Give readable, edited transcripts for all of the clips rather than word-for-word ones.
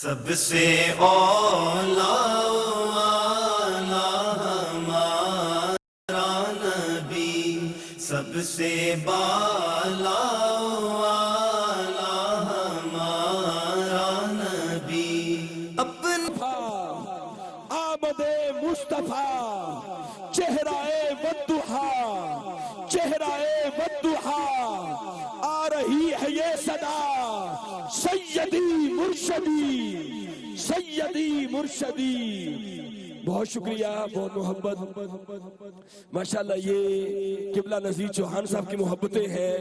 سب سے اولا ہمارا نبی، سب سے بالا ہمارا نبی، اپنا آمد مصطفیٰ چہرہ والضحیٰ، چہرہ والضحیٰ، آ رہی ہے یہ صدا سیدی مرشدی، سیدی مرشدی۔ بہت شکریہ، بہت محبت، ماشاءاللہ یہ قبلہ نذیر چوہان صاحب کی محبتیں ہیں،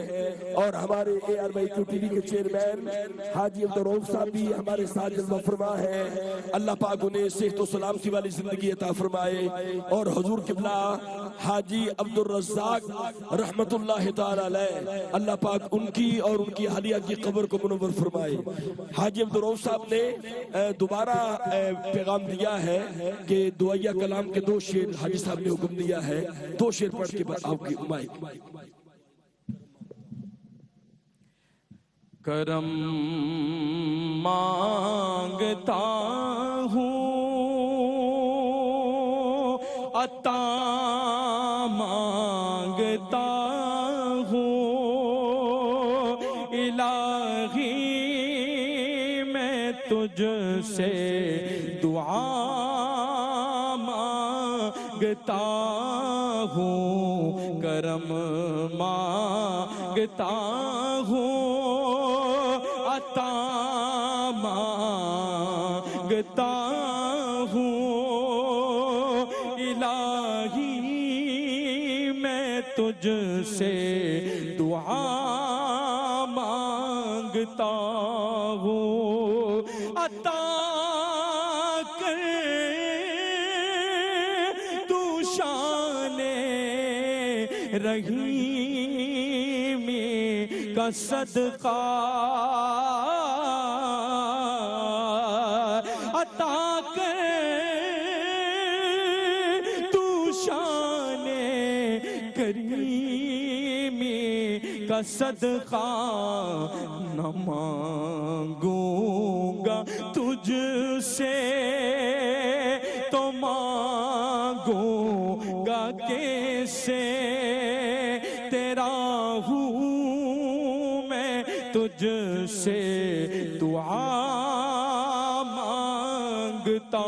اور ہمارے AR22 ٹی وی کے چیئرمین حاجی عبدالرؤف صاحب بھی ہمارے ساتھ جلوہ فرما ہے۔ اللہ پاک انہیں صحت و سلامتی والی زندگی عطا فرمائے، اور حضور قبلہ حاجی عبدالرزاق رحمت اللہ تعالی علیہ، اللہ پاک ان کی اور ان کی اہلیہ کی قبر کو منور فرمائے۔ حاجی عبدالرؤف صاحب نے دوبارہ پیغام دیا ہے کہ دعائیہ کلام کے 2 شعر حاجی صاحب نے حکم دیا ہے، 2 شعر پڑھ کے بعد آپ کی مائک۔ کرم مانگتا ہوں، عطا مانگتا ہوں، الہی میں تجھ سے دعا مانگتا ہوں، کرم مانگتا ہوں، عطا مانگتا ہوں، الہی میں تجھ سے دعا مانگتا ہوں، عطا کر تو شان رحیمی کا صدقہ، عطا کر تو شان کریمی کا صدقہ، نہ مانگوں گا تجھ سے تو مانگوں گا کیسے، تیرا ہوں میں تجھ سے دعا مانگتا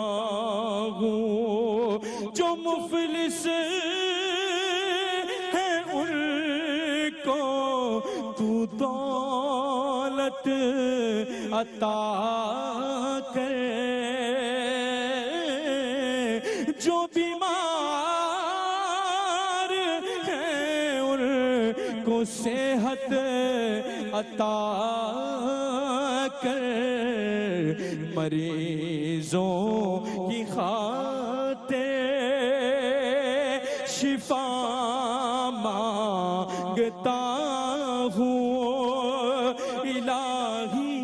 ہوں، جو مفلس ہیں ان کو تو دولت عطا کر، جو بیمار ہیں ان کو صحت عطا کر، مریضوں کی خاطر شفا مانگتا ہوں، الہی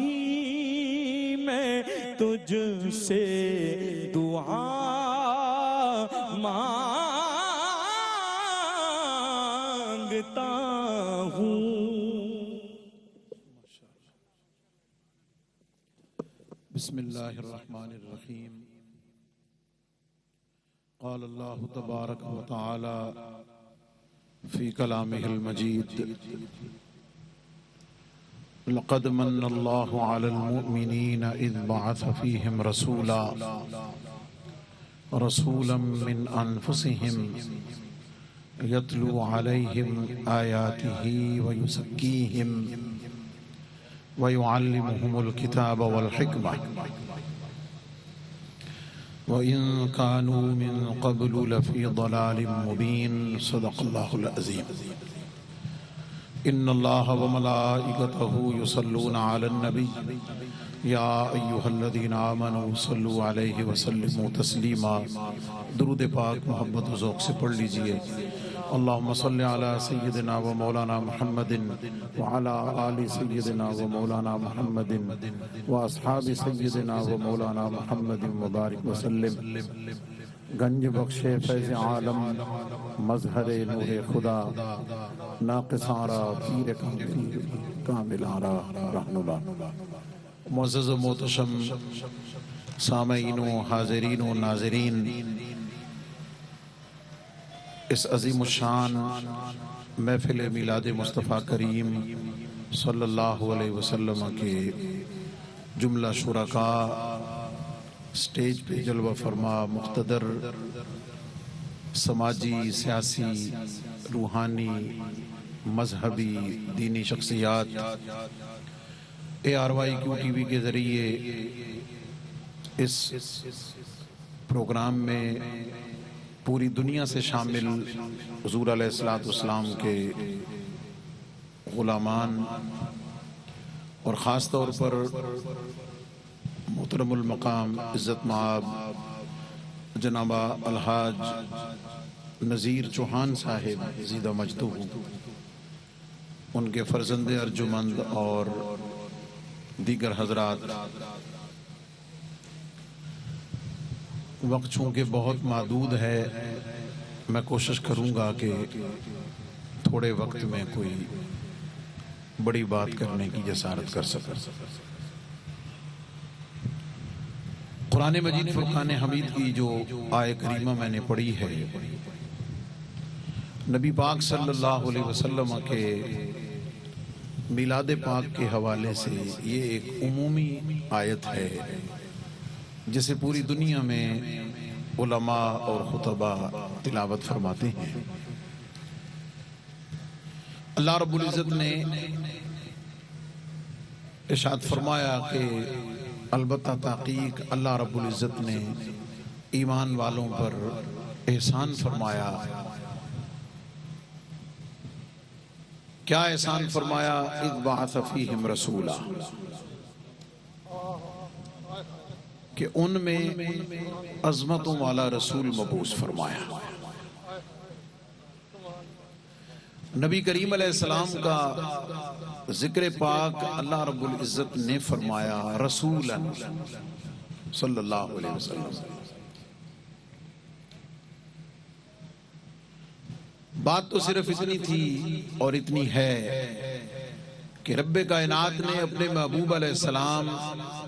میں تجھ سے دعا مانگتا ہوں۔ بسم اللہ الرحمن الرحیم۔ قال اللہ تبارک و تعالی فی کلامہ المجید، لقد من اللہ علی المؤمنین اذ بعث فیہم رسولا من انفسہم یتلو علیہم آیاتہ ویزکیہم وَيُعَلِّمُهُمُ الْكِتَابَ وَالْحِكْمَةَ وَإِن كَانُوا مِن قَبْلُ لَفِي ضَلَالٍ مُبِينٍ۔ صدق اللہ العظیم۔ ان اللہ وملائکتہ یصلون علی النبی یا ایہا الذین آمنوا صلوا علیہ وسلموا تسلیما۔ درود پاک محبت و ذوق سے پڑھ لیجئے۔ اللہم صلی علی سیدنا و مولانا محمد وعلی آل سیدنا و مولانا محمد و اصحاب سیدنا و مولانا محمد مبارک وسلم۔ گنج بخش فیض عالم، مظہر نور خدا، ناقصاں را پیر کامل آرا رہنما۔ معزز و محتشم سامعین و حاضرین و ناظرین، اس عظیم الشان محفل میلاد مصطفیٰ کریم صلی اللہ علیہ وسلم کے جملہ شرکاء، سٹیج پہ جلوہ فرما مقتدر سماجی، سیاسی، روحانی، مذہبی، دینی شخصیات ARYQ کے ذریعے اس پروگرام میں پوری دنیا سے شامل حضور علیہ السلام کے غلامان اور خاص طور پر محترم المقام عزت مآب جناب الحاج نذیر چوہان صاحب زیدہ مجدو، ان کے فرزند ارجمند اور دیگر حضرات، وقت چونکہ بہت محدود ہے، میں کوشش کروں گا کہ تھوڑے وقت میں کوئی بڑی بات کرنے کی جسارت کر سکوں۔ قرآن مجید فرقان حمید کی جو آیہ کریمہ میں نے پڑھی ہے، نبی پاک صلی اللہ علیہ وسلم کے میلاد پاک کے حوالے سے یہ ایک عمومی آیت ہے جسے پوری دنیا میں علماء اور خطباء تلاوت فرماتے ہیں۔ اللہ رب العزت نے ارشاد فرمایا کہ البتہ تحقیق اللہ رب العزت نے ایمان والوں پر احسان فرمایا۔ کیا احسان فرمایا؟ اذ بعث فیہم رسولا، کہ ان میں عظمتوں والا رسول مبعوث فرمایا۔ نبی کریم علیہ السلام کا ذکر پاک اللہ رب العزت نے فرمایا رسولا صلی اللہ علیہ وسلم۔ بات تو صرف اتنی تھی اور اتنی ہے کہ رب کائنات نے اپنے محبوب علیہ السلام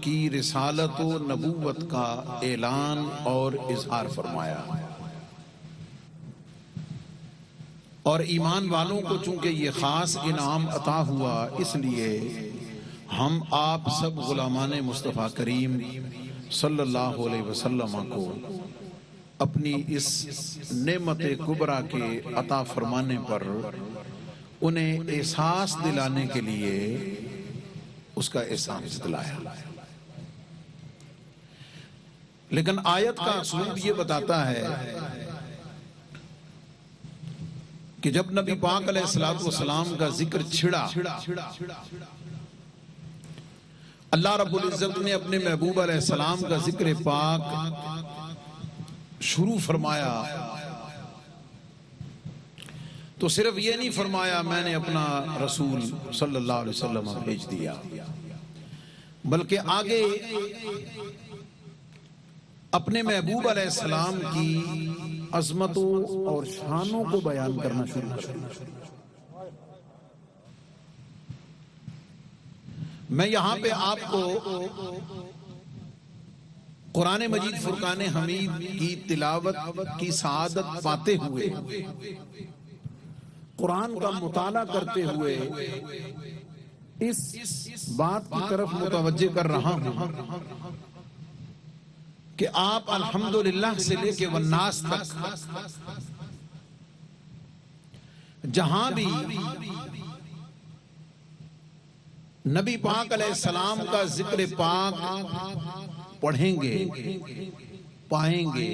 کی رسالت و نبوت کا اعلان اور اظہار فرمایا، اور ایمان والوں کو چونکہ یہ خاص انعام عطا ہوا، اس لیے ہم آپ سب غلامان مصطفیٰ کریم صلی اللہ علیہ وسلم کو اپنی اس نعمت کبریٰ کے عطا فرمانے پر انہیں احساس دلانے کے لیے اس کا احساس دلایا۔ لیکن آیت کا اسلوب یہ بتاتا ہے کہ جب نبی پاک علیہ السلام کا ذکر چھڑا، اللہ رب العزت نے اپنے محبوب علیہ السلام کا ذکر پاک شروع فرمایا تو صرف یہ نہیں فرمایا میں نے اپنا رسول صلی اللہ علیہ وسلم بھیج دیا، بلکہ آگے اپنے محبوب علیہ السلام کی عظمتوں اور شانوں کو بیان کرنا شروع کر دیا۔ میں یہاں پہ آپ کو قرآن مجید فرقان حمید کی تلاوت کی سعادت پاتے ہوئے، قرآن کا مطالعہ کرتے ہوئے اس بات کی طرف متوجہ کر رہا ہوں کہ آپ الحمدللہ سے لے کے والناس تک جہاں بھی نبی پاک علیہ السلام کا ذکر پاک پڑھیں گے، پائیں گے،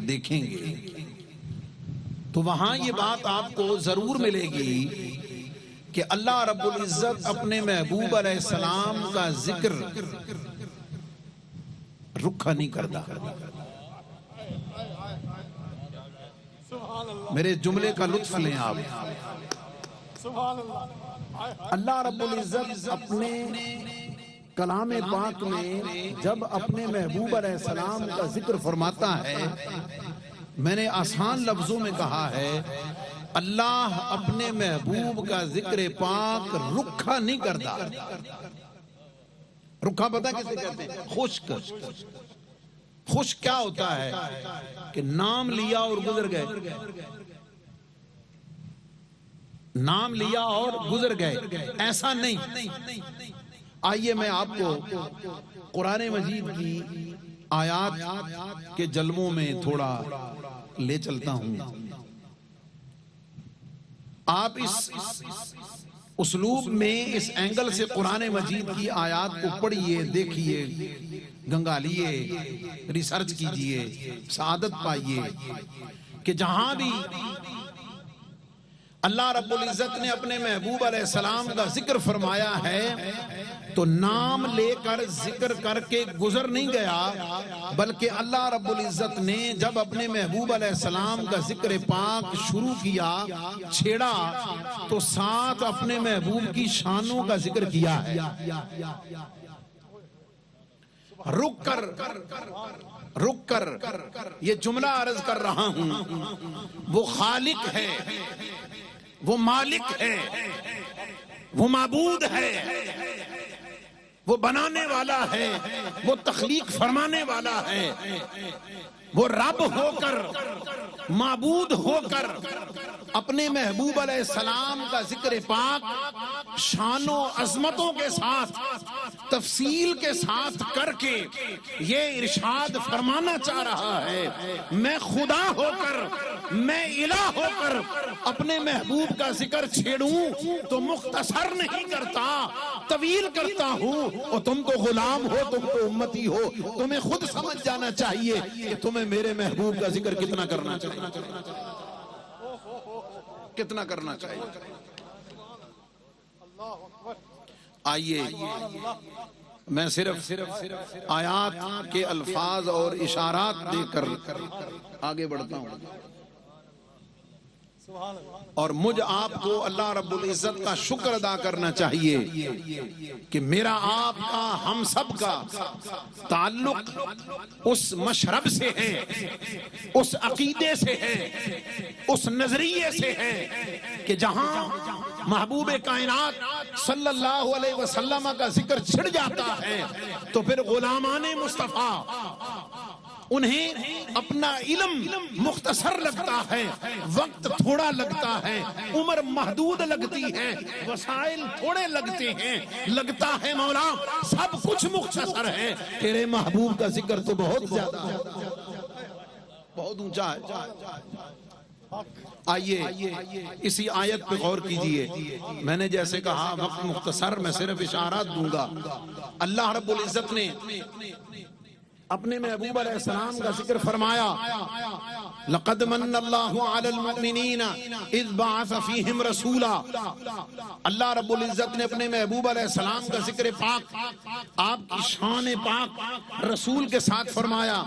دیکھیں گے، تو وہاں یہ بات آپ کو ضرور ملے گی کہ اللہ رب العزت اپنے محبوب علیہ السلام کا ذکر رکھا نہیں کرتا۔ میرے جملے کا لطف لیں آپ۔ اللہ رب العزت اپنے کلام پاک میں جب اپنے محبوب علیہ السلام کا ذکر فرماتا ہے، میں نے آسان لفظوں میں کہا ہے، اللہ اپنے محبوب کا ذکر پاک رکھا نہیں کرتا۔ رکھا پتہ کسے کہتے ہیں؟ خشک. خشک کیا ہوتا ہے کہ نام لیا اور گزر گئے. نام لیا اور گزر گئے. ایسا نہیں. آئیے میں آپ کو قرآن مجید کی آیات کے جلووں میں تھوڑا لے چلتا ہوں. آپ اس اسلوب میں اس اینگل سے قرآن مجید کی آیات کو پڑھیے, دیکھیے, گنگالیے, ریسرچ کیجئے, سعادت پائیے کہ جہاں بھی اللہ رب العزت نے اپنے محبوب علیہ السلام کا ذکر فرمایا ہے تو نام لے کر ذکر کر کے گزر نہیں گیا, بلکہ اللہ رب العزت نے جب اپنے محبوب علیہ السلام کا ذکر پاک شروع کیا, چھیڑا, تو ساتھ اپنے محبوب کی شانوں کا ذکر کیا ہے. رک کر یہ جملہ عرض کر رہا ہوں, وہ خالق ہے, وہ مالک ہے, وہ معبود ہے, وہ بنانے والا ہے, وہ تخلیق فرمانے والا ہے, وہ رب ہو کر, معبود ہو کر اپنے محبوب علیہ السلام کا ذکر پاک شان و عظمتوں کے ساتھ, تفصیل کے ساتھ کر کے یہ ارشاد فرمانا چاہ رہا ہے, میں خدا ہو کر, میں الہ ہو کر اپنے محبوب کا ذکر چھیڑوں تو مختصر نہیں کرتا, طویل کرتا ہوں. اور تم تو غلام ہو, تم تو امتی ہو, تمہیں خود سمجھ جانا چاہیے کہ تمہیں میرے محبوب کا ذکر کتنا کرنا چاہیے, کتنا کرنا چاہیے. آئیے میں صرف آیات کے الفاظ اور اشارات دے کر آگے بڑھتا ہوں. اور مجھ آپ کو اللہ رب العزت کا شکر ادا کرنا چاہیے کہ میرا آپ کا, ہم سب کا تعلق اس مشرب سے ہے, اس عقیدے سے ہے, اس نظریے سے ہے کہ جہاں محبوب کائنات صلی اللہ علیہ وسلم کا ذکر چھڑ جاتا ہے تو پھر غلامان مصطفیٰ انہیں اپنا علم مختصر لگتا ہے, وقت تھوڑا لگتا ہے, عمر محدود لگتی ہے, وسائل تھوڑے لگتے ہیں, لگتا ہے مولا سب کچھ مختصر ہے, تیرے محبوب کا ذکر تو بہت زیادہ ہے, بہت اونچا ہے. آئیے اسی آیت پہ غور کیجئے. میں نے جیسے کہا وقت مختصر, میں صرف اشارات دوں گا. اللہ رب العزت نے اپنے محبوب علیہ السلام کا ذکر فرمایا, لقد من اللہ علی المؤمنین اذ بعث فیہم رسولا. اللہ رب العزت نے اپنے محبوب علیہ السلام کا ذکر پاک, آپ کی شان پاک رسول کے ساتھ فرمایا.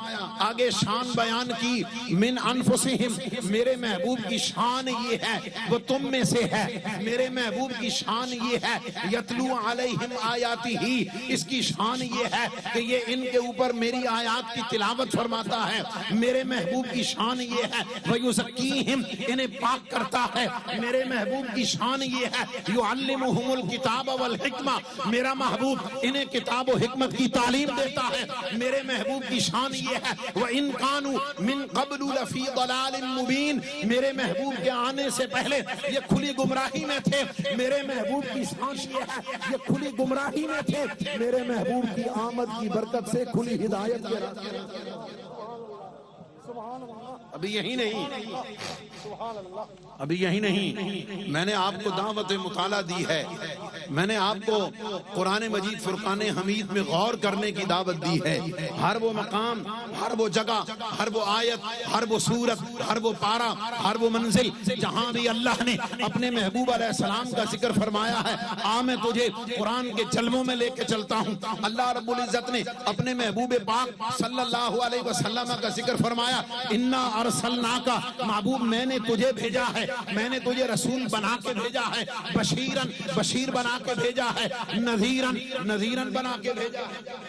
آگے شان بیان کی, من انفسہم, میرے محبوب کی شان یہ ہے وہ تم میں سے ہے, میرے محبوب کی شان یہ ہے یتلو علیہم آیاتہ, اس کی شان یہ ہے کہ یہ ان کے اوپر میری آیات کی تلاوت فرماتا ہے. میرے محبوب کی شان یہ ہے وَيُزَكِّيهِمْ, انہیں پاک کرتا ہے. میرے محبوب کی شان یہ ہے يُعَلِّمُهُمُ الْكِتَابَ وَالْحِكْمَةَ, میرا محبوب انہیں کتاب و حکمت کی تعلیم دیتا ہے. میرے محبوب کی شان یہ ہے وَإِن كَانُوا مِن قَبْلُ لَفِي ضَلَالٍ مُبِينٍ, میرے محبوب کے آنے سے پہلے یہ کھلی گمراہی میں تھے. میرے محبوب کی شان یہ ہے یہ کھلی گمراہی میں تھے, میرے محبوب کی آمد کی برکت سے کھلی ہدایت. ابھی یہی نہیں, ابھی یہی نہیں, میں نے آپ کو دعوت مطالعہ دی ہے, میں نے آپ کو قرآن مجید فرقان حمید میں غور کرنے کی دعوت دی ہے. ہر وہ مقام, ہر وہ جگہ, ہر وہ آیت, ہر وہ سورت, ہر وہ پارہ, ہر وہ منزل جہاں بھی اللہ نے اپنے محبوب علیہ السلام کا ذکر فرمایا ہے, میں تجھے قرآن کے جلووں میں لے کے چلتا ہوں. اللہ رب العزت نے اپنے محبوب پاک صلی اللہ علیہ وسلم کا ذکر فرمایا, انا ارسلناک, محبوب میں نے تجھے بھیجا ہے, میں نے تجھے رسول بنا کے بھیجا ہے, بشیرن, بشیر بنا کے بھیجا ہے, نذیرن, نذیرن بنا کے بھیجا ہے.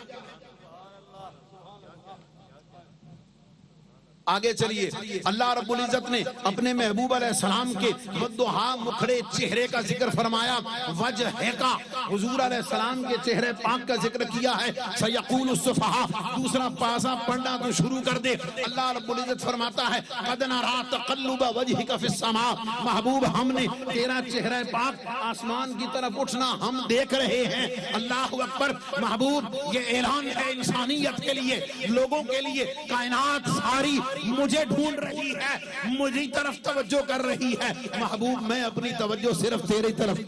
آگے چلیے، اللہ رب العزت نے اپنے محبوب علیہ السلام کے والضحیٰ مکھڑے چہرے کا ذکر فرمایا، وجہ کا حضور علیہ السلام کے چہرے پاک کا ذکر کیا ہے، سیقول السفہاء، دوسرا پاسا پڑھنا تو شروع کر دے۔ اللہ رب العزت فرماتا ہے قد نری تقلب وجہک فی السماء، محبوب ہم نے تیرا چہرہ پاک آسمان کی طرف اٹھنا ہم دیکھ رہے ہیں۔ اللہ اکبر، محبوب یہ اعلان ہے انسانیت کے لیے، لوگوں کے لیے، کائنات ساری مجھے ڈھونڈ رہی ہے، مجھے طرف توجہ کر رہی ہے، محبوب میں اپنی توجہ صرف تیری طرف۔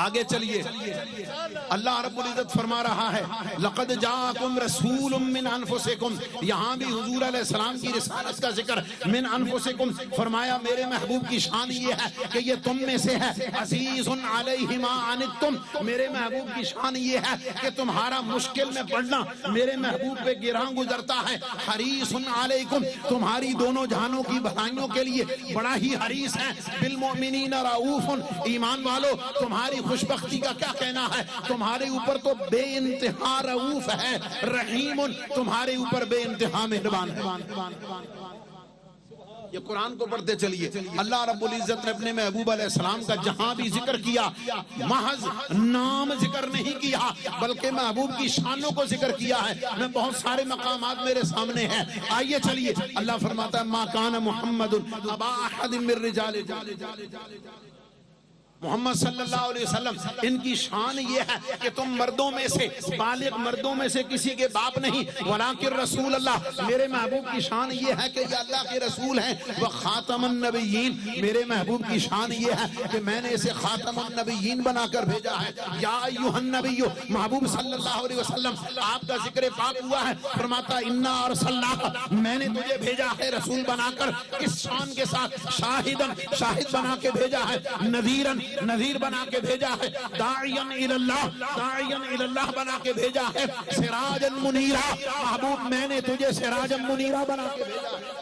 آگے چلیے، اللہ رب العزت فرما رہا ہے لقد جاءکم رسول من انفسکم، یہاں بھی حضور علیہ السلام کی رسالت کا ذکر، من انفسکم فرمایا میرے محبوب کی شان یہ ہے کہ یہ تم میں سے ہے، عزیز علیہ ما عنتم، میرے محبوب کی شان یہ ہے کہ تمہارا مشکل میں پڑنا میرے محبوب پہ گراں گزرتا ہے، حریص علیکم، تمہاری دونوں جہانوں کی بھلائیوں کے لیے بڑا ہی حریص ہے، بالمؤمنین رؤوف، ایمان والو تمہاری خوشبختی کا کیا کہنا ہے، تمہارے اوپر تو بے انتہا رؤوف ہے، رحیم تمہارے اوپر بے انتہا مہربان ہے۔ یہ قرآن کو پڑھتے چلیے، اللہ رب العزت نے اپنے محبوب علیہ السلام کا جہاں بھی ذکر کیا محض نام ذکر نہیں کیا بلکہ محبوب کی شانوں کو ذکر کیا ہے۔ میں بہت سارے مقامات میرے سامنے ہیں، آئیے چلیے، اللہ فرماتا ہے ما کان محمد ابا احد من رجالکم، محمد صلی اللہ علیہ وسلم ان کی شان یہ ہے کہ تم مردوں میں سے، بالغ مردوں میں سے کسی کے باپ نہیں، ولیکن رسول اللہ، میرے محبوب کی شان یہ ہے کہ یہ اللہ کے رسول ہیں، وہ خاتم النبیین، میرے محبوب کی شان یہ ہے کہ میں نے اسے خاتم النبیین بنا کر بھیجا ہے۔ یا ایھا النبی، محبوب صلی اللہ علیہ وسلم آپ کا ذکر پاک ہوا ہے، فرماتا انا ارسلناک، میں نے تجھے بھیجا ہے رسول بنا کر، کس شان کے ساتھ، شاہدن، شاہد بنا کے بھیجا ہے، نذیرن، نذیر بنا کے بھیجا ہے، داعیاً الاللہ، داعیاً الاللہ بنا کے بھیجا ہے، سراجاً منیرا، محبوب میں نے تجھے سراجاً منیرا بنا کے بھیجا ہے۔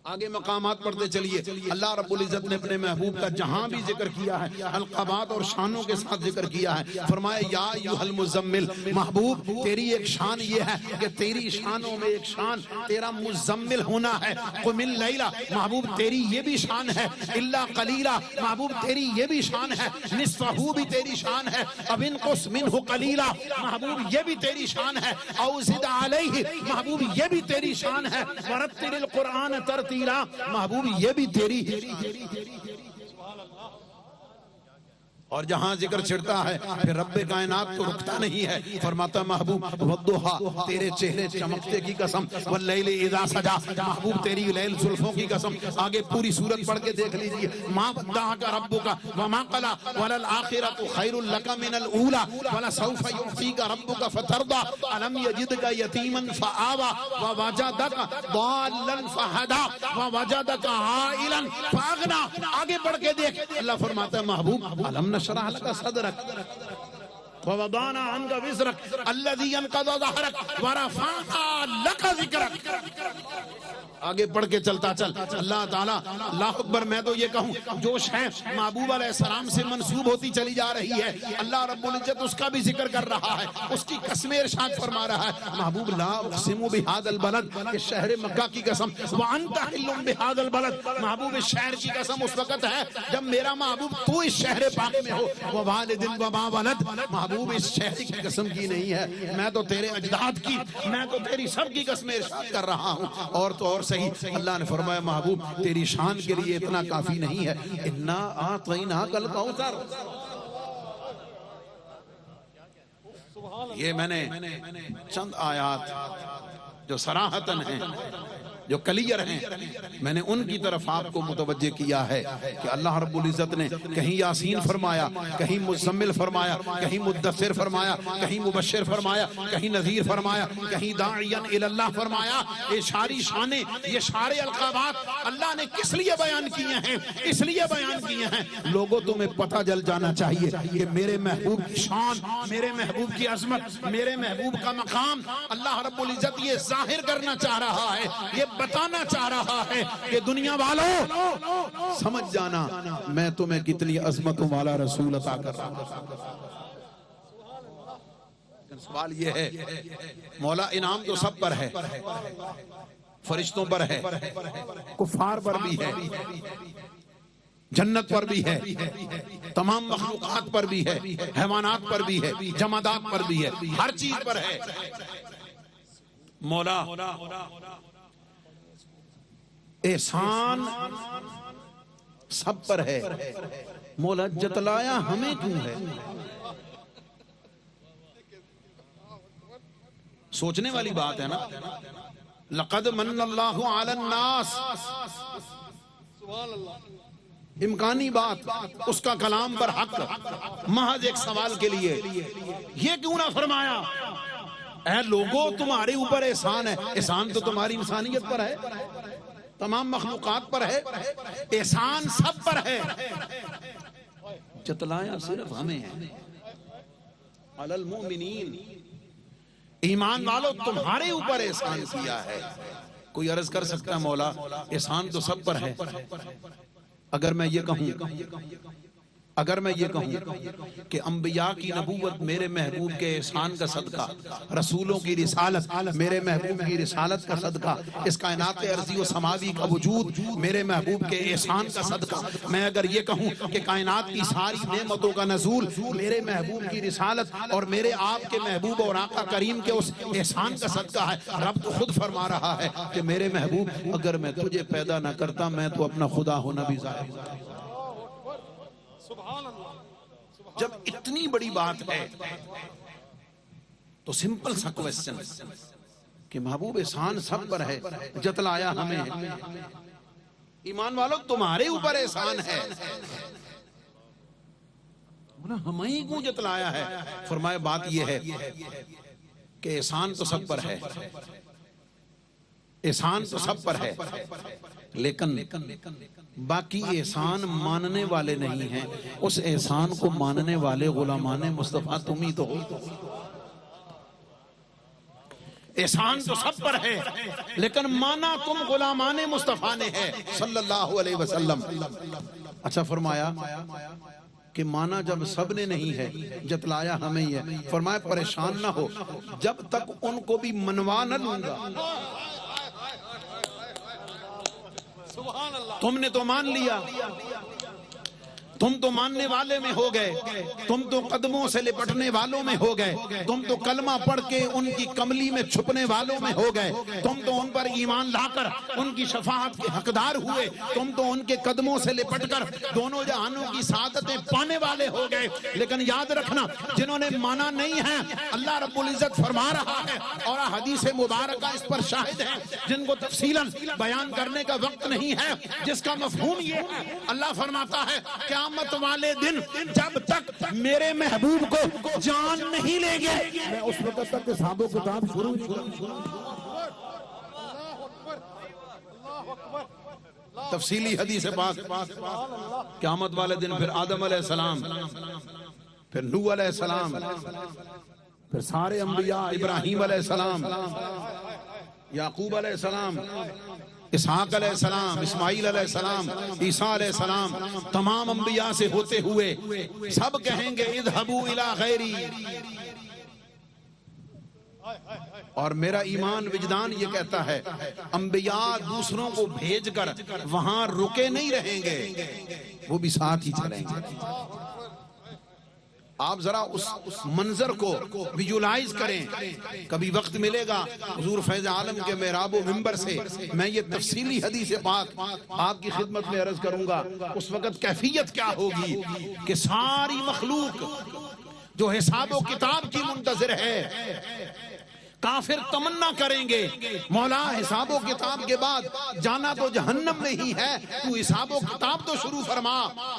آگے مقامات پڑھتے چلیے، اللہ رب العزت نے اپنے محبوب کا جہاں بھی ذکر کیا ہے القابات اور شانوں کے ساتھ ذکر کیا ہے، فرمایا یا ایھا المزمل، محبوب تیری ایک شان یہ ہے کہ تیری شانوں میں ایک شان تیرا مزمل ہونا ہے، قم اللیل، محبوب تیری یہ بھی شان ہے، الا قلیلا، محبوب تیری یہ بھی شان ہے، نصفہ بھی تیری شان ہے، اب انقص منہ قلیلا، محبوب یہ بھی تیری شان ہے، او زد علیہ، محبوب یہ بھی تیری شان ہے، ورتل القرآن ترتیلا، محبوب یہ بھی تیری۔ اور جہاں ذکر چھڑتا ہے پھر رب کائنات تو رکتا نہیں ہے، فرماتا محبوب والضحیٰ، تیرے چہرے چمکتے کی قسم، واللیل اذا سجا، محبوب تیری لیل زلفوں کی قسم۔ آگے پوری سورت پڑھ کے دیکھ لیجئے، ما ودعک ربک وما قلی وللآخرۃ خیر لک من الاولی ولسوف یعطیک ربک فترضی الم یجدک یتیما فآوی ووجدک ضالا فہدی ووجدک عائلا فاغنی۔ آگے پڑھ کے دیکھ، اللہ فرماتا ہے محبوب الم نشرح لك صدرك ووضعنا عنك وزرك الذي انقض ظهرك ورفعنا لك ذكرك۔ آگے پڑھ کے چلتا چل، اللہ تعالیٰ، اللہ اکبر، میں تو یہ کہوں جو شے محبوب علیہ السلام سے منسوب ہوتی چلی جا رہی ہے اللہ رب العزت اس کا بھی ذکر کر رہا ہے، اس کی قسمیں ارشاد فرما رہا ہے، محبوب لا اقسم بهذا البلد، کہ شہر مکہ کی قسم، وانت حل بهذا البلد، محبوب اس شہر کی قسم اس وقت ہے جب میرا محبوب تو اس شہر پاک میں ہو، ووالد وما ولد، محبوب اس شہر کی قسم کی نہیں ہے، میں تو تیرے اجداد کی، میں تو تیری سب کی قسمیں ارشاد کر رہا ہوں۔ اور تو اور صحیح، اللہ نے فرمایا محبوب تیری شان کے لیے اتنا کافی نہیں ہے، انا اعطیناک الکوثر۔ یہ میں نے چند آیات جو صراحتاً ہیں، جو کلیئر ہیں، میں نے ان کی طرف آپ کو متوجہ کیا ہے کہ اللہ رب العزت نے کہیں یاسین فرمایا، کہیں مزمل فرمایا، کہیں مدثر فرمایا، کہیں مبشر فرمایا، کہیں نذیر فرمایا، کہیں داعیاً الاللہ فرمایا۔ یہ ساری شانیں، یہ سارے القابات اللہ نے کس لیے بیان کیے ہیں؟ اس لیے بیان کیے ہیں لوگوں تمہیں پتہ جل جانا چاہیے کہ میرے محبوب کی شان، میرے محبوب کی عظمت، میرے محبوب کا مقام اللہ رب العزت یہ ظاہر کرنا چاہ رہا ہے، یہ بتانا چاہ رہا ہے کہ دنیا والوں سمجھ جانا میں تمہیں کتنی عظمتوں والا رسول عطا کر رہا ہوں۔ سوال یہ ہے مولا انعام تو سب پر ہے، فرشتوں پر ہے، کفار پر بھی ہے، جنت پر بھی ہے، تمام مخلوقات پر بھی ہے، حیوانات پر بھی ہے، جمادات پر بھی ہے، ہر چیز پر ہے۔ مولا احسان سب پر ہے، مولا جتلایا ہمیں کیوں ہے؟ سوچنے والی بات ہے نا۔ لقد من اللہ علی الناس، امکانی بات، اس کا کلام پر حق، محض ایک سوال کے لیے یہ کیوں نہ فرمایا اے لوگوں تمہارے اوپر احسان ہے؟ احسان تو تمہاری انسانیت پر ہے، تمام مخلوقات پر ہے، احسان سب پر ہے، جتلایا صرف ہمیں ہے۔ علی المؤمنین، ایمان والو تمہارے اوپر احسان کیا ہے۔ کوئی عرض کر سکتا ہے مولا احسان تو سب پر ہے، اگر میں یہ کہوں کہ انبیاء کی نبوت میرے محبوب کے احسان کا صدقہ، رسولوں کی رسالت میرے محبوب کی رسالت کا صدقہ، اس کائنات ارضی و سماوی کا وجود میرے محبوب کے احسان کا صدقہ، میں اگر یہ کہوں کہ کائنات کی ساری نعمتوں کا نزول میرے محبوب کی رسالت اور میرے آپ کے محبوب اور آقا کریم کے اس احسان کا صدقہ ہے، رب تو خود فرما رہا ہے کہ میرے محبوب اگر میں تجھے پیدا نہ کرتا میں تو اپنا خدا ہونا بھی ظاہر۔ جب اتنی بڑی بات ہے تو سمپل سا کوسچن کہ محبوب احسان سب پر ہے، جتلایا ہمیں ہے۔ ایمان والو تمہارے اوپر احسان ہے، ہمیں کیوں جتلایا ہے؟ فرمایا بات یہ ہے کہ احسان تو سب پر ہے، احسان تو سب پر ہے، لیکن باقی احسان ماننے والے نہیں ہیں، اس احسان کو ماننے والے غلامان مصطفیٰ تم ہی تو ہو۔ احسان تو سب پر ہے لیکن مانا تم غلامان مصطفیٰ نے ہے صلی اللہ علیہ وسلم۔ اچھا فرمایا کہ مانا جب سب نے نہیں ہے، جتلایا ہمیں ہی ہے۔ فرمایا پریشان نہ ہو، جب تک ان کو بھی منوا نہ لوں گا۔ تم نے تو مان لیا، تم تو ماننے والے میں ہو گئے، تم تو قدموں سے لپٹنے والوں میں ہو گئے، تم تو کلمہ پڑھ کے ان کی کملی میں چھپنے والوں میں ہو گئے، تم تو ان پر ایمان لا کر ان کی شفاعت کے حقدار ہوئے، تم تو ان کے قدموں سے لپٹ کر دونوں جہانوں کی سعادتیں پانے والے ہو گئے۔ لیکن یاد رکھنا جنہوں نے مانا نہیں ہے، اللہ رب العزت فرما رہا ہے اور حدیث مبارکہ اس پر شاہد ہے، جن کو تفصیلاً بیان کرنے کا وقت نہیں ہے، جس کا مفہوم یہ ہے، اللہ فرماتا ہے کہ قیامت والے دن جب تک میرے محبوب کو جان نہیں لیں گے میں اس وقت تک صحابہ کتاب شروع تفصیلی حدیث پاک۔ قیامت والے دن پھر آدم علیہ السلام، پھر نوح علیہ السلام، پھر سارے انبیاء، ابراہیم علیہ السلام، یعقوب علیہ السلام، اسحاق علیہ السلام، اسماعیل علیہ السلام، عیسیٰ علیہ السلام، تمام انبیاء سے ہوتے ہوئے سب کہیں گے اذهبوا الی غیری۔ اور میرا ایمان وجدان یہ کہتا ہے انبیاء دوسروں کو بھیج کر وہاں رکے نہیں رہیں گے، وہ بھی ساتھ ہی چلیں گے۔ آپ ذرا اس منظر کو ویژولائز کریں، کبھی وقت ملے گا حضور فیض عالم کے محراب و منبر سے میں یہ تفصیلی حدیث پاک آپ کی خدمت میں عرض کروں گا۔ اس وقت کیفیت کیا ہوگی کہ ساری مخلوق جو حساب و کتاب کی منتظر ہے، کافر تمنا کریں گے مولا حساب و کتاب کے بعد جانا تو جہنم میں ہی ہے، تو حساب و کتاب تو شروع فرما۔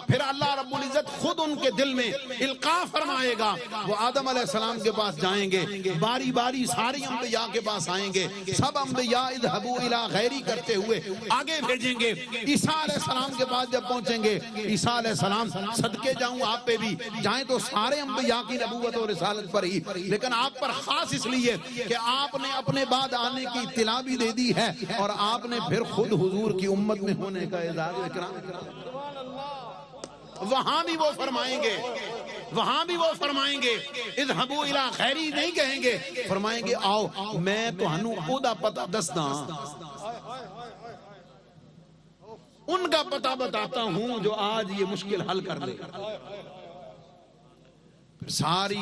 پھر اللہ رب العزت خود ان کے دل میں القاء فرمائے گا، وہ آدم علیہ السلام کے پاس جائیں گے، باری باری ساری انبیاء کے پاس آئیں گے، سب انبیاء اذهبوا الی غیری کرتے ہوئے آگے بھیجیں گے۔ عیسیٰ علیہ السلام کے پاس جب پہنچیں گے، عیسیٰ علیہ السلام صدقے جاؤں آپ پہ بھی، جائیں تو سارے انبیاء کی نبوت اور رسالت پر ہی، لیکن آپ پر خاص اس لیے کہ آپ نے اپنے بعد آنے کی اطلاع بھی دے دی ہے اور آپ نے پھر خود حضور کی امت میں ہونے کا اعزاز و اکرام، وہاں بھی وہ فرمائیں گے وہاں بھی وہ فرمائیں گے اذهبوا الى خیری نہیں کہیں گے، فرمائیں گے آؤ میں تہانوں اودا پتہ دسدا، ان کا پتہ بتاتا ہوں جو آج یہ مشکل حل کر لے۔ ساری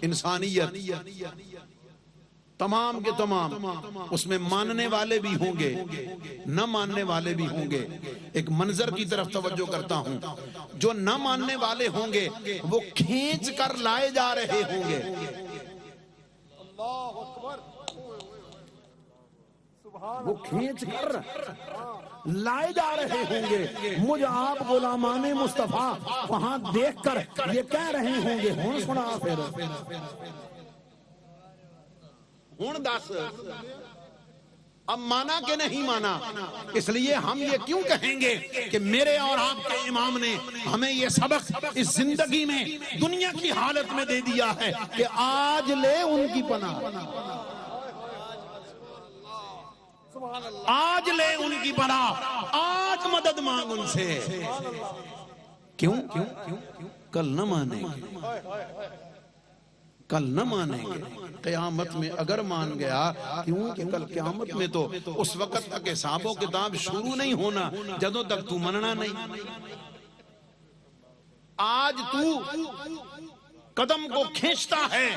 انسانیت تمام کے تمام اس میں ماننے والے بھی ہوں گے، نہ ماننے والے بھی ہوں گے۔ ایک منظر کی طرف توجہ کرتا ہوں، جو نہ ماننے والے ہوں گے وہ کھینچ کر لائے جا رہے ہوں گے، وہ کھینچ کر لائے جا رہے ہوں گے۔ مجھ آپ غلامان مصطفیٰ وہاں دیکھ کر یہ کہہ رہے ہوں گے، ہوں سنا پھر ہوں دس اب مانا کہ نہیں مانا۔ اس لیے ہم یہ کیوں کہیں گے کہ میرے اور آپ کے امام نے ہمیں یہ سبق اس زندگی میں دنیا کی حالت میں دے دیا ہے کہ آج لے ان کی پناہ، آج لے ان کی پناہ، آج مدد مانگ ان سے۔ کیوں؟ کل نہ مانیں گے، کل نہ مانیں گے، قیامت میں اگر مان گیا، کیوں کہ کل قیامت میں تو اس وقت تک حساب و کتاب شروع نہیں ہونا جدوں تک تو مننا نہیں۔ آج تو قدم کو کھینچتا ہے،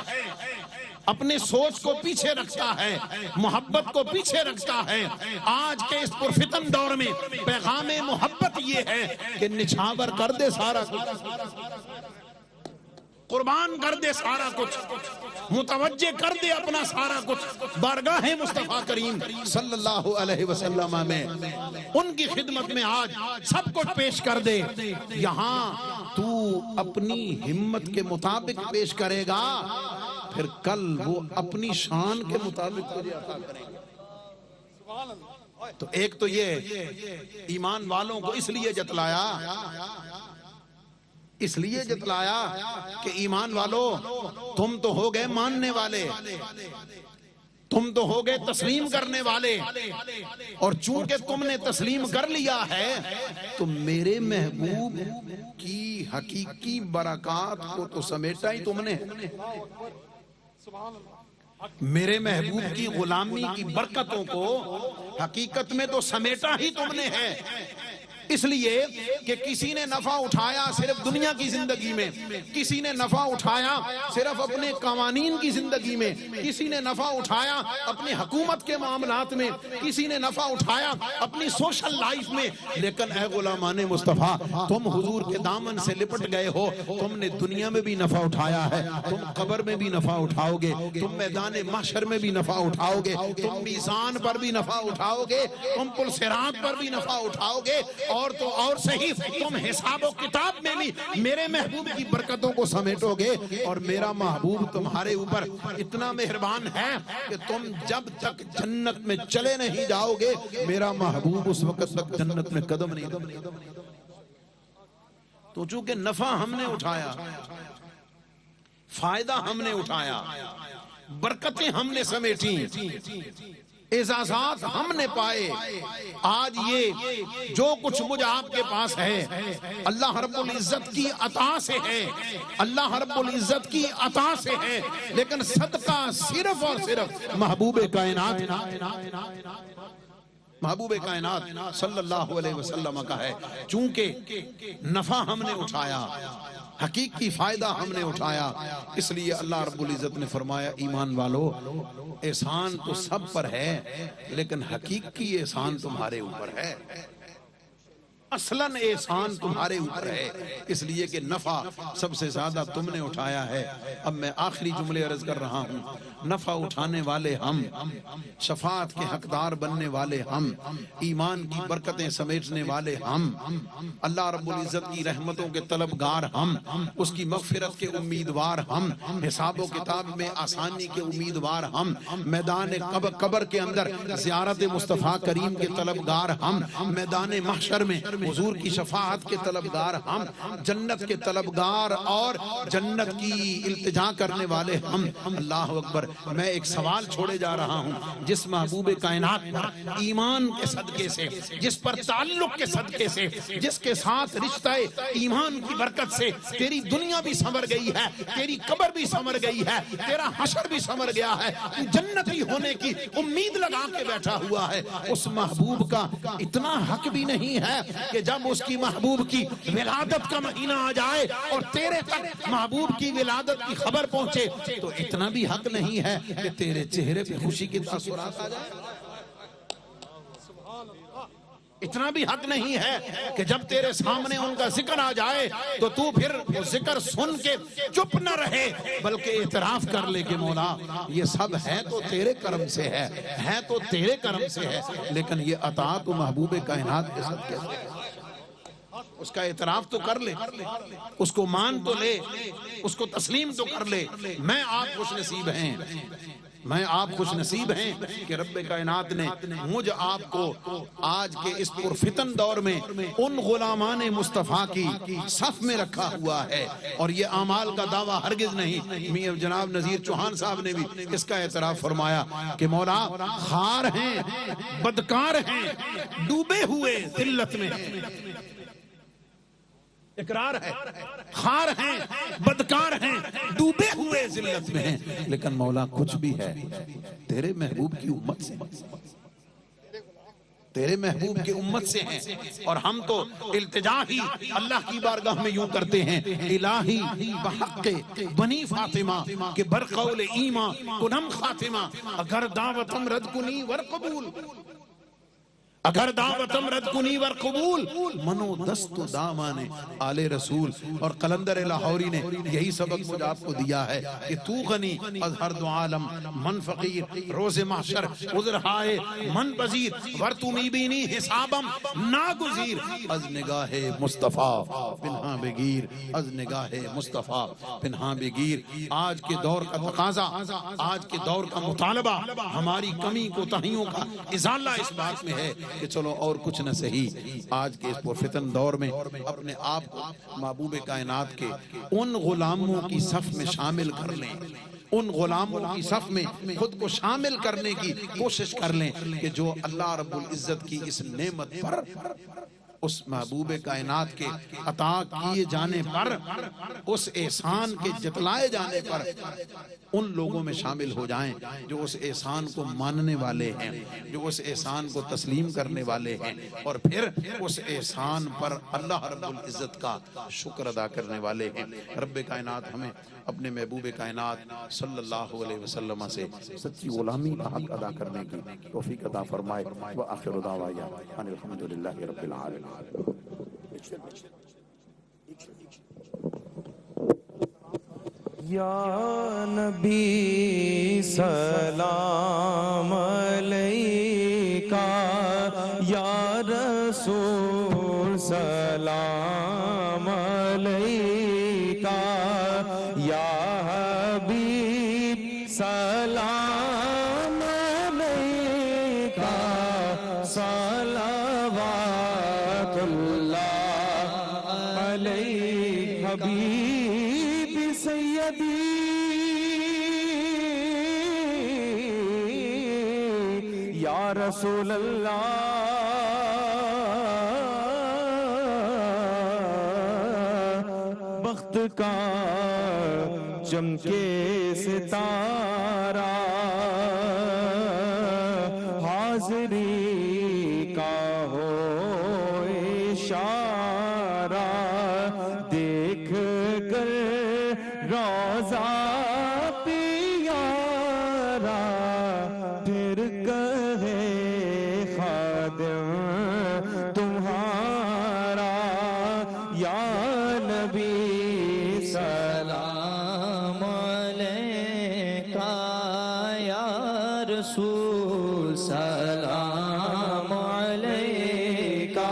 اپنے سوچ کو پیچھے رکھتا ہے، محبت کو پیچھے رکھتا ہے۔ آج کے اس پرفتن دور میں پیغام محبت یہ ہے کہ نچھاور کر دے سارا کچھ، قربان کر دے سارا کچھ، متوجہ کر دے اپنا سارا کچھ بارگاہ مصطفیٰ کریم صلی اللہ علیہ وسلم میں، ان کی خدمت میں آج سب کچھ پیش کر دے۔ یہاں تو اپنی ہمت کے مطابق پیش کرے گا، پھر کل وہ اپنی شان کے مطابق تجھے عطا کریں گے۔ تو ایک تو یہ ایمان والوں کو اس لیے جتلایا، اس لیے جتلایا کہ ایمان والو تم تو ہو گئے ماننے والے، تم تو ہو گئے تسلیم کرنے والے، اور چونکہ تم نے تسلیم کر لیا ہے تو میرے محبوب کی حقیقی برکات کو تو سمیٹا ہی تم نے، میرے محبوب کی غلامی کی برکتوں کو حقیقت میں تو سمیٹا ہی تم نے ہے۔ اس لیے کہ کسی نے نفع اٹھایا صرف دنیا کی زندگی میں، کسی نے نفع اٹھایا صرف اپنے قوانین کی زندگی میں، کسی نے نفع اٹھایا اپنی حکومت کے معاملات میں، کسی نے نفع اٹھایا اپنی سوشل لائف میں، لیکن اے غلامان مصطفیٰ تم حضور کے دامن سے لپٹ گئے ہو، تم نے دنیا میں بھی نفع اٹھایا ہے، تم قبر میں بھی نفع اٹھاؤ گے، تم میدان محشر میں بھی نفع اٹھاؤ گے، تم میزان پر بھی نفع اٹھاؤ گے، تم پل صراط پر بھی نفع اٹھاؤ گے، اور تو اور صحیح تم حساب و کتاب میں بھی میرے محبوب کی برکتوں کو سمیٹو گے۔ اور میرا محبوب تمہارے اوپر اتنا مہربان ہے کہ تم جب تک جنت میں چلے نہیں جاؤ گے میرا محبوب اس وقت تک جنت میں قدم نہیں۔ تو چونکہ نفع ہم نے اٹھایا، فائدہ ہم نے اٹھایا، برکتیں ہم نے سمیٹی، اعزازات ہم نے پائے، آج یہ جو کچھ مجھ آپ کے پاس ہے اللہ رب العزت کی عطا سے ہے، اللہ رب العزت کی عطا سے ہے، لیکن صدقہ صرف اور صرف محبوب کائنات صلی اللہ علیہ وسلم کا ہے۔ چونکہ نفع ہم نے اٹھایا، حقیقی فائدہ ہم نے اٹھایا، اس لیے اللہ رب العزت نے فرمایا ایمان والو احسان تو سب پر ہے لیکن حقیقی احسان تمہارے اوپر ہے، اصلاً احسان تمہارے اوپر ہے، اس لیے کہ نفع سب سے زیادہ تم نے اٹھایا ہے۔ اب میں آخری جملے عرض کر رہا ہوں، نفع اٹھانے والے ہم، شفاعت کے حقدار بننے والے ہم، ایمان کی برکتیں سمیٹنے والے ہم، اللہ رب العزت کی رحمتوں کے طلبگار ہم، اس کی مغفرت کے امیدوار ہم، حساب و کتاب میں آسانی کے امیدوار ہم، میدان قبر کے اندر زیارت مصطفیٰ کریم کے طلبگار ہم، میدان محشر میں حضور کی شفاعت کے طلبگار ہم، جنت کے طلبگار اور جنت کی التجا کرنے والے ہم۔ اللہ اکبر۔ میں ایک سوال چھوڑے جا رہا ہوں، جس محبوب کائنات پر ایمان کے صدقے سے، جس پر تعلق کے صدقے سے، جس کے ساتھ رشتہ ایمان کی برکت سے تیری دنیا بھی سنور گئی ہے، تیری قبر بھی سنور گئی ہے، تیرا حشر بھی سنور گیا ہے، تو جنتی ہونے کی امید لگا کے بیٹھا ہوا ہے، اس محبوب کا اتنا حق بھی نہیں ہے کہ جب اس کی محبوب کی ولادت کا مہینہ آ جائے اور تیرے تک محبوب کی ولادت کی خبر پہنچے تو اتنا بھی حق نہیں ہے کہ تیرے چہرے پہ خوشی کی تاثرات آ جائے؟ اتنا بھی حق نہیں ہے کہ جب تیرے سامنے ان کا ذکر آ جائے تو تو پھر وہ ذکر سن کے چپ نہ رہے، بلکہ اعتراف کر لے کہ مولا یہ سب ہے تو تیرے کرم سے ہے تو تیرے کرم سے ہے، لیکن یہ عطا تو محبوب کائنات کے صدقے سے۔ اس کا اعتراف تو کر لے، اس کو مان تو لے، اس کو تسلیم تو کر لے۔ میں آپ خوش نصیب ہیں، میں آپ خوش نصیب ہیں کہ رب کائنات نے مجھ آپ کو آج کے اس پرفتن دور میں ان غلامان مصطفیٰ کی صف میں رکھا ہوا ہے، اور یہ اعمال کا دعویٰ ہرگز نہیں۔ جناب نذیر چوہان صاحب نے بھی اس کا اعتراف فرمایا کہ مولا خار ہیں، بدکار ہیں، ڈوبے ہوئے ذلت میں ہیں۔ اقرار ہے، خار ہیں، بدکار ہیں، ڈوبے ہوئے ذلت میں ہیں، لیکن مولا کچھ بھی ہے تیرے محبوب کی امت سے، تیرے محبوب کی امت سے ہیں، اور ہم تو التجا ہی اللہ کی بارگاہ میں یوں کرتے ہیں، الہی بحق بنی فاطمہ کہ برقول ایمان کنم خاتمہ، اگر دعوتم رد کنی ور قبول، اگر دعوتم رد کنی ور قبول، منو دست و دامان آل رسول۔ اور قلندر لاہوری نے یہی سبق مجھ آپ کو دیا ہے کہ تو غنی از ہر دو عالم، من فقیر روز محشر عذرہائے من پذیر، ور تو میبینی حسابم ناگزیر، از نگاہ مصطفیٰ پنہاں بگیر، از نگاہ مصطفیٰ پنہاں بگیر۔ آج کے دور کا تقاضا، آج کے دور کا مطالبہ، ہماری کمی کوتاہیوں کا ازالہ اس بات میں ہے کہ چلو اور کچھ نہ سہی، آج کے اس پرفتن دور میں اپنے آپ کو محبوب کائنات کے ان غلاموں کی صف میں شامل کر لیں، ان غلاموں کی صف میں خود کو شامل کرنے کی کوشش کر لیں کہ جو اللہ رب العزت کی اس نعمت پر، اس محبوب کائنات کے عطا کیے جانے پر، اس احسان کے جتلائے جانے پر ان لوگوں میں شامل ہو جائیں جو اس احسان کو ماننے والے ہیں، جو اس احسان کو تسلیم کرنے والے ہیں، اور پھر اس احسان پر اللہ رب العزت کا شکر ادا کرنے والے ہیں۔ رب کائنات ہمیں اپنے محبوب کائنات صلی اللہ علیہ وسلم سے سچی غلامی کا حق ادا کرنے کی توفیق عطا فرمائے۔ وآخر دعوانا ان الحمدللہ رب العالمین۔ یا نبی سلام علیکہ، یا رسول سلام علیکہ، یا حبیب سلام علیکہ، صلوات اللہ علیہ حبیب سیدی یا رسول اللہ۔ بخت کا چمکے ستارہ، حاضری کا ہو اشارہ، دیکھ کر روضہ پیارا، پھر کہے خادم تمہارا، یا نبی سلام علیکہ، یا رسول سلام علیکہ،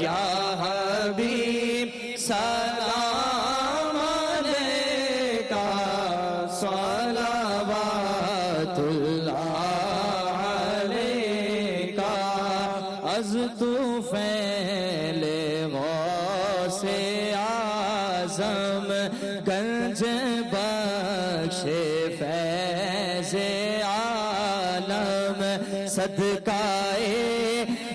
یا حبیب سلام علیکہ، صلوات اللہ علیکہ، از تو فیض عالم صدقائے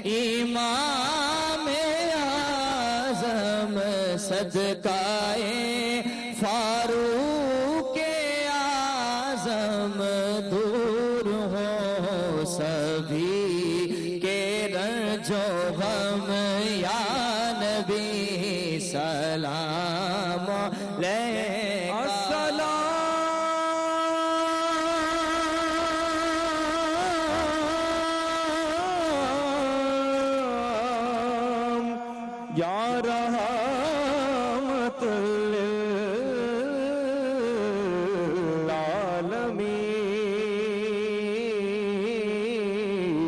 امام اعظم صدقائے فاروق اعظم دور ہو سبھی کے رنج و غم یا نبی سلام علیکہ یا رحمت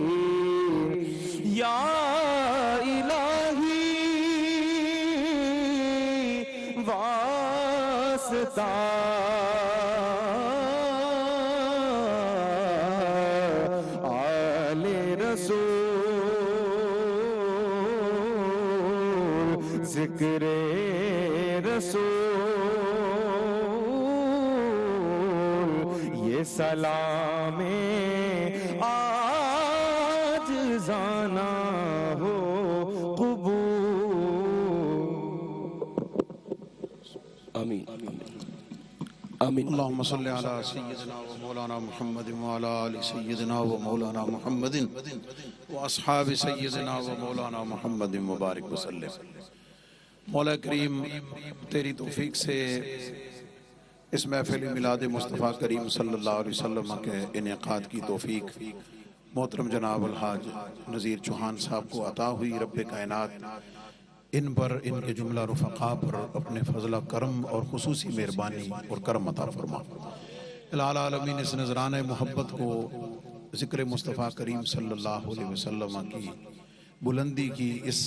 للعالمین یا الہی واسطہ آل رسول ذکر رسول یہ سلام آج زانا ہو قبول آمین آمین اللهم صل على سيدنا ومولانا محمد وعلى آل سيدنا ومولانا محمد واصحاب سيدنا ومولانا محمد مبارک وسلم۔ مولا کریم تیری توفیق سے اس محفل میلاد مصطفیٰ کریم صلی اللہ علیہ وسلم کے انعقاد کی توفیق محترم جناب الحاج نذیر چوہان صاحب کو عطا ہوئی۔ رب کائنات ان پر، ان کے جملہ رفقا پر اپنے فضل کرم اور خصوصی مہربانی اور کرم عطا فرما۔ العالمین اس نذرانہ محبت کو، ذکر مصطفیٰ کریم صلی اللہ علیہ وسلم کی بلندی کی اس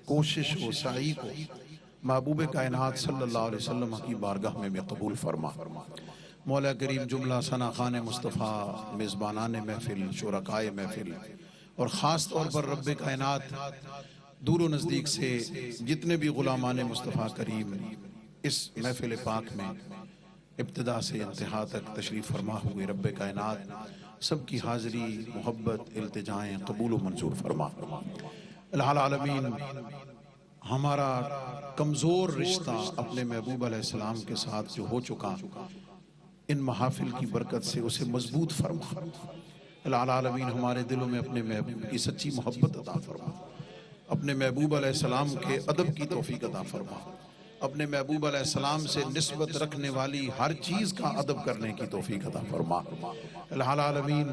کوشش و سعی کو محبوب کائنات صلی اللہ علیہ وسلم کی بارگاہ میں قبول فرما۔ مولا کریم جملہ ثنا خان مصطفیٰ، میزبانان محفل، شرکائے محفل اور خاص طور پر رب کائنات دور و نزدیک سے جتنے بھی غلامان مصطفیٰ کریم اس محفل پاک میں ابتدا سے انتہا تک تشریف فرما ہوئے، رب کائنات سب کی حاضری، محبت، التجائیں قبول و منظور فرما۔ العالمین ہمارا کمزور رشتہ اپنے محبوب علیہ السلام کے ساتھ جو ہو چکا، ان محافل کی برکت سے اسے مضبوط فرما۔ العالمین ہمارے دلوں میں اپنے محبوب کی سچی محبت عطا فرما، اپنے محبوب علیہ السلام کے ادب کی توفیق عطا فرما، اپنے محبوب علیہ السلام سے نسبت رکھنے والی ہر چیز کا ادب کرنے کی توفیق عطا فرما۔ العالمین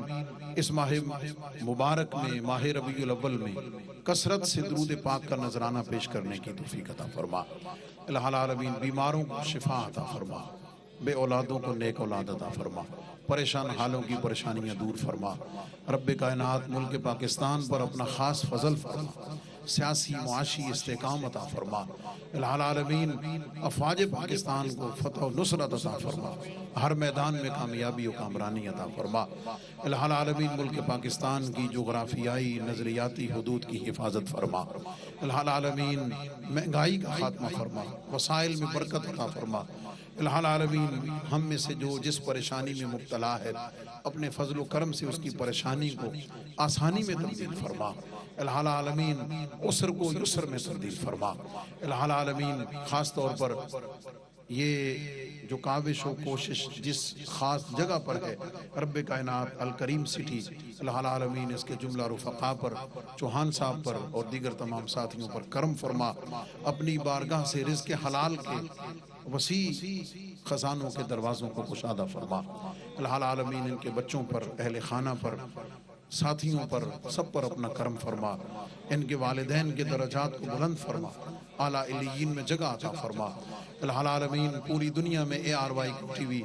اس ماہ مبارک میں، ماہ ربیع الاول میں کثرت سے درود پاک کا نذرانہ پیش کرنے کی توفیق عطا فرما۔ العالمین بیماروں کو شفا عطا فرما، بے اولادوں کو نیک اولاد عطا فرما، پریشان حالوں کی پریشانیاں دور فرما۔ رب کائنات ملک پاکستان پر اپنا خاص فضل فرما، سیاسی معاشی استحکام عطا فرما۔ العالمین افواج پاکستان کو فتح و نصرت عطا فرما، ہر میدان میں کامیابی و کامرانی عطا فرما۔ العالمین ملک پاکستان کی جغرافیائی نظریاتی حدود کی حفاظت فرما۔ العالمین مہنگائی کا خاتمہ فرما، وسائل میں برکت عطا فرما۔ العالمین ہم میں سے جو جس پریشانی میں مبتلا ہے، اپنے فضل و کرم سے اس کی پریشانی کو آسانی میں تبدیل فرما۔ العالمین عسر کو یسر میں تبدیل فرما۔ العالمین خاص طور پر یہ جو کاوش و کوشش جس خاص جگہ پر ہے، رب کائنات الکریم سٹی، العالمین اس کے جملہ رفقا پر، چوہان صاحب پر اور دیگر تمام ساتھیوں پر کرم فرما، اپنی بارگاہ سے رزق حلال کے وسیع خزانوں کے دروازوں کو کشادہ فرما۔ العالمین ان کے بچوں پر، اہل خانہ پر، ساتھیوں پر، سب پر اپنا کرم فرما، ان کے والدین کے درجات کو بلند فرما، اعلیٰ علیین میں جگہ عطا فرما۔ العالمین پوری دنیا میں ARY ٹی وی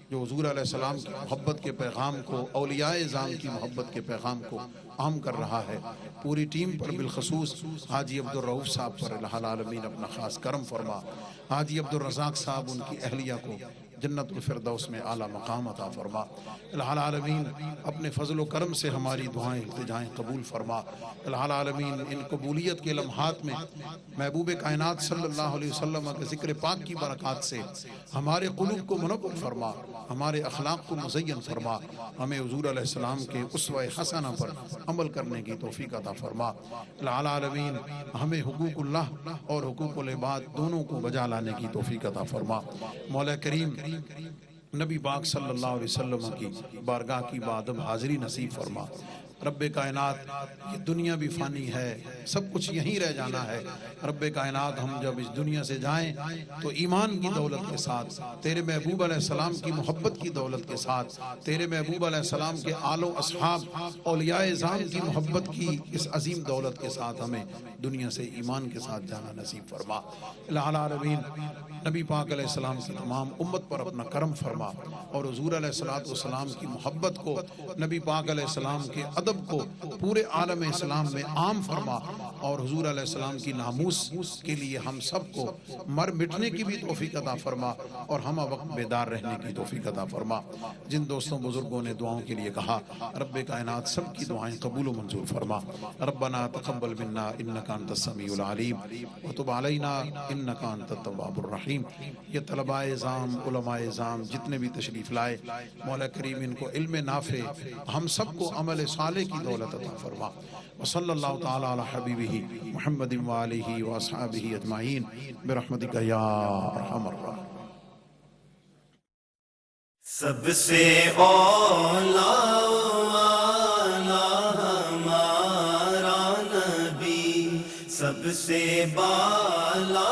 جو حضور علیہ السلام کی محبت کے پیغام کو، اولیاء اعظام کی محبت کے پیغام کو عام کر رہا ہے، پوری ٹیم پر بالخصوص حاجی عبدالرؤف صاحب پر العالمین اپنا خاص کرم فرما، حاجی عبدالرزاق صاحب ان کی اہلیہ کو جنت الفردوس میں اعلیٰ مقام عطا فرما۔ الہ العالمین اپنے فضل و کرم سے ہماری دعائیں التجائیں قبول فرما۔ الہ العالمین ان قبولیت کے لمحات میں محبوب کائنات صلی اللہ علیہ وسلم کے ذکر پاک کی برکات سے ہمارے قلوب کو منور فرما، ہمارے اخلاق کو مزین فرما، ہمیں حضور علیہ السلام کے اسوہ حسنہ پر عمل کرنے کی توفیق عطا فرما۔ الہ العالمین ہمیں حقوق اللہ اور حقوق العباد دونوں کو بجا لانے کی توفیق عطا فرما۔ مولا کریم نبی پاک صلی اللہ علیہ وسلم کی بارگاہ کی بادم حاضری نصیب فرما۔ رب کائنات یہ دنیا بھی فانی ہے، سب کچھ یہیں رہ جانا ہے۔ رب کائنات ہم جب اس دنیا سے جائیں تو ایمان کی دولت کے ساتھ، تیرے محبوب علیہ السلام کی محبت کی دولت کے ساتھ، تیرے محبوب علیہ السلام کے آل و اصحاب اولیاء اعظام کی محبت کی اس عظیم دولت کے ساتھ ہمیں دنیا سے ایمان کے ساتھ جانا نصیب فرما۔ الہ العالمین نبی پاک علیہ السلام کی تمام امت پر اپنا کرم فرما اور حضور علیہ السلام کی محبت کو، نبی پاک علیہ السلام کے ادب کو پورے عالم اسلام میں عام فرما اور حضور علیہ السلام کی ناموس کے لیے ہم سب کو مر مٹنے کی بھی توفیق عطا فرما اور ہم وقت بیدار رہنے کی توفیق عطا فرما۔ جن دوستوں بزرگوں نے دعاؤں کے لیے کہا، رب کائنات سب کی دعائیں قبول و منظور فرما۔ ربنا تقبل منا انک انت السمیع العلیم وتب علینا انک انت التواب الرحیم۔ یہ طلباء اعظام، علماء اعظام جتنے بھی تشریف لائے، مولا کریم ان کو علم نافع، ہم سب کو عمل صالح کی دولت عطا فرما۔ وصلی اللہ تعالی علی حبیبہ محمد وآلہ واصحابہ اجمعین برحمتک یا ارحم الراحمین۔ سب سے اولا ہمارا نبی، سب سے بالا